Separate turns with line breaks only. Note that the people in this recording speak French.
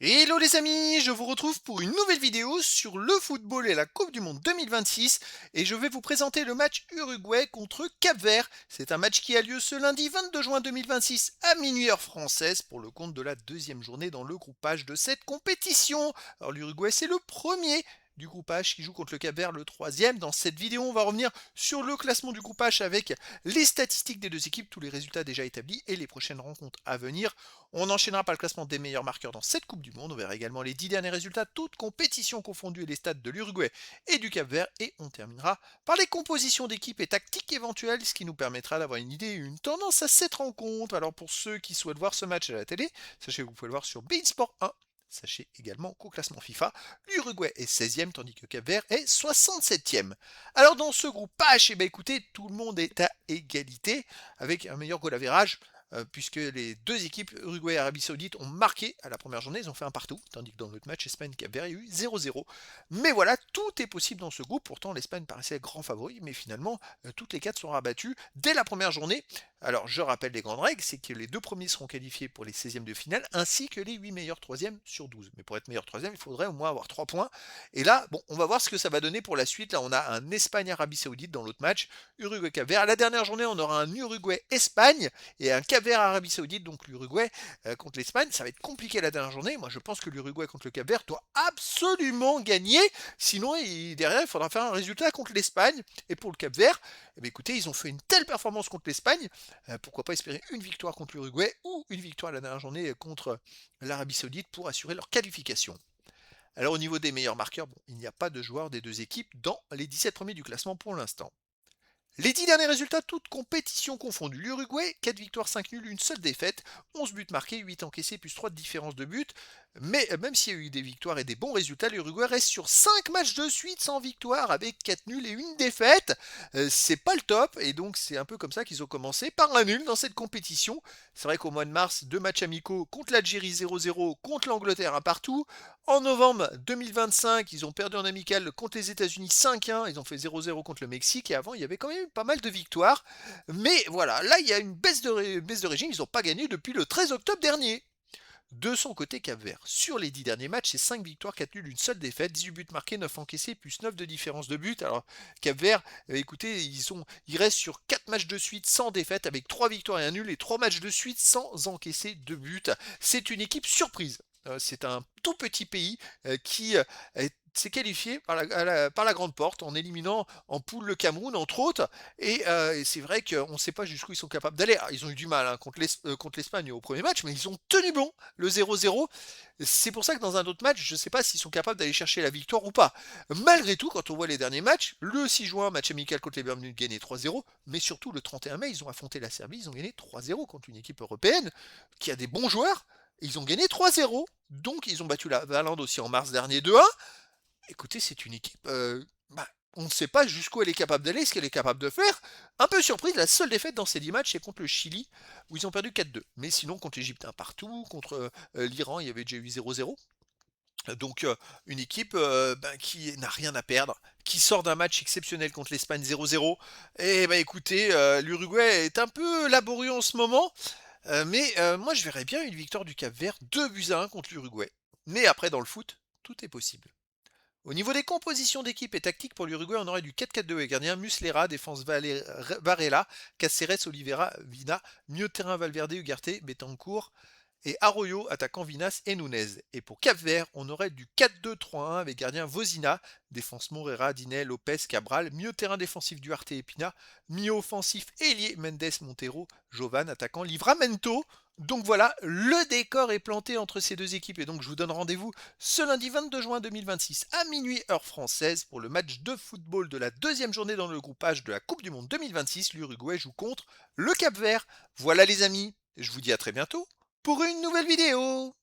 Hello les amis, je vous retrouve pour une nouvelle vidéo sur le football et la Coupe du Monde 2026 et je vais vous présenter le match Uruguay contre Cap-Vert. C'est un match qui a lieu ce lundi 22 juin 2026 à minuit heure française pour le compte de la deuxième journée dans le groupage de cette compétition. Alors l'Uruguay c'est le premier du groupage qui joue contre le Cap-Vert, le troisième. Dans cette vidéo, on va revenir sur le classement du groupage avec les statistiques des deux équipes, tous les résultats déjà établis et les prochaines rencontres à venir. On enchaînera par le classement des meilleurs marqueurs dans cette Coupe du Monde. On verra également les 10 derniers résultats, toutes compétitions confondues et les stats de l'Uruguay et du Cap-Vert. Et on terminera par les compositions d'équipes et tactiques éventuelles, ce qui nous permettra d'avoir une idée et une tendance à cette rencontre. Alors pour ceux qui souhaitent voir ce match à la télé, sachez que vous pouvez le voir sur beIN Sport 1. Sachez également qu'au classement FIFA, l'Uruguay est 16e tandis que Cap-Vert est 67e. Alors dans ce groupe H, eh bien, écoutez, tout le monde est à égalité avec un meilleur goal average puisque les deux équipes, Uruguay et Arabie Saoudite, ont marqué à la première journée, ils ont fait un partout, tandis que dans l'autre match, Espagne-Cap-Vert, il y a eu 0-0. Mais voilà, tout est possible dans ce groupe, pourtant l'Espagne paraissait grand favori, mais finalement, toutes les quatre sont rabattues dès la première journée. Alors, je rappelle les grandes règles, c'est que les deux premiers seront qualifiés pour les 16e de finale, ainsi que les 8 meilleurs troisièmes sur 12. Mais pour être meilleur troisième, il faudrait au moins avoir 3 points. Et là, bon, on va voir ce que ça va donner pour la suite. Là, on a un Espagne-Arabie Saoudite dans l'autre match, Uruguay-Cap-Vert. La dernière journée, on aura un Uruguay-Espagne et un Cap-Vert Arabie Saoudite, donc l'Uruguay contre l'Espagne. Ça va être compliqué la dernière journée. Moi, je pense que l'Uruguay contre le Cap-Vert doit absolument gagner. Sinon, derrière, il faudra faire un résultat contre l'Espagne. Et pour le Cap-Vert, eh bien, écoutez, ils ont fait une telle performance contre l'Espagne. Pourquoi pas espérer une victoire contre l'Uruguay ou une victoire la dernière journée contre l'Arabie Saoudite pour assurer leur qualification. Alors au niveau des meilleurs marqueurs, bon, il n'y a pas de joueurs des deux équipes dans les 17 premiers du classement pour l'instant. Les 10 derniers résultats, toutes compétitions confondues. L'Uruguay, 4 victoires, 5 nuls, une seule défaite, 11 buts marqués, 8 encaissés, plus 3 de différence de but. Mais même s'il y a eu des victoires et des bons résultats, l'Uruguay reste sur 5 matchs de suite sans victoire, avec 4 nuls et une défaite. C'est pas le top, et donc c'est un peu comme ça qu'ils ont commencé, par un nul dans cette compétition. C'est vrai qu'au mois de mars, 2 matchs amicaux contre l'Algérie 0-0, contre l'Angleterre un partout. En novembre 2025, ils ont perdu en amical contre les États-Unis 5-1. Ils ont fait 0-0 contre le Mexique. Et avant, il y avait quand même pas mal de victoires. Mais voilà, là, il y a une baisse de régime. Ils n'ont pas gagné depuis le 13 octobre dernier. De son côté, Cap-Vert, sur les 10 derniers matchs, c'est 5 victoires, 4 nuls, une seule défaite, 18 buts marqués, 9 encaissés, plus 9 de différence de but. Alors, Cap-Vert, écoutez, ils restent sur 4 matchs de suite sans défaite, avec 3 victoires et un nul, et 3 matchs de suite sans encaisser de but. C'est une équipe surprise. C'est un tout petit pays qui s'est qualifié par la grande porte en éliminant en poule le Cameroun entre autres et c'est vrai qu'on ne sait pas jusqu'où ils sont capables d'aller. Ils ont eu du mal hein, contre l'Espagne au premier match, mais ils ont tenu bon le 0-0. C'est pour ça que dans un autre match, je ne sais pas s'ils sont capables d'aller chercher la victoire ou pas. Malgré tout, quand on voit les derniers matchs, le 6 juin, match amical contre les Bermudes, gagné 3-0, mais surtout le 31 mai, ils ont affronté la Serbie, ils ont gagné 3-0 contre une équipe européenne qui a des bons joueurs. Ils ont gagné 3-0, donc ils ont battu la Finlande aussi en mars dernier 2-1. Écoutez, c'est une équipe, on ne sait pas jusqu'où elle est capable d'aller, ce qu'elle est capable de faire. Un peu surprise, la seule défaite dans ces 10 matchs, c'est contre le Chili, où ils ont perdu 4-2. Mais sinon, contre l'Égypte, un partout, contre l'Iran, il y avait déjà eu 0-0. Donc une équipe qui n'a rien à perdre, qui sort d'un match exceptionnel contre l'Espagne 0-0. Et bah écoutez, l'Uruguay est un peu laborieux en ce moment, mais moi je verrais bien une victoire du Cap-Vert 2-1 contre l'Uruguay. Mais après dans le foot, tout est possible. Au niveau des compositions d'équipe et tactiques pour l'Uruguay, on aurait du 4-4-2 avec gardien Muslera, défense Varela, Caceres, Oliveira, Vina, milieu de terrain Valverde, Ugarte, Betancourt et Arroyo, attaquant Vinas et Nunez. Et pour Cap-Vert, on aurait du 4-2-3-1 avec gardien Vozina, défense Morera, Dinet, Lopez, Cabral, milieu de terrain défensif Duarte et Pina, milieu offensif Elie, Mendes, Montero, Jovan, attaquant Livramento. Donc voilà, le décor est planté entre ces deux équipes et donc je vous donne rendez-vous ce lundi 22 juin 2026 à minuit heure française pour le match de football de la deuxième journée dans le groupage de la Coupe du Monde 2026. L'Uruguay joue contre le Cap-Vert. Voilà les amis, je vous dis à très bientôt pour une nouvelle vidéo.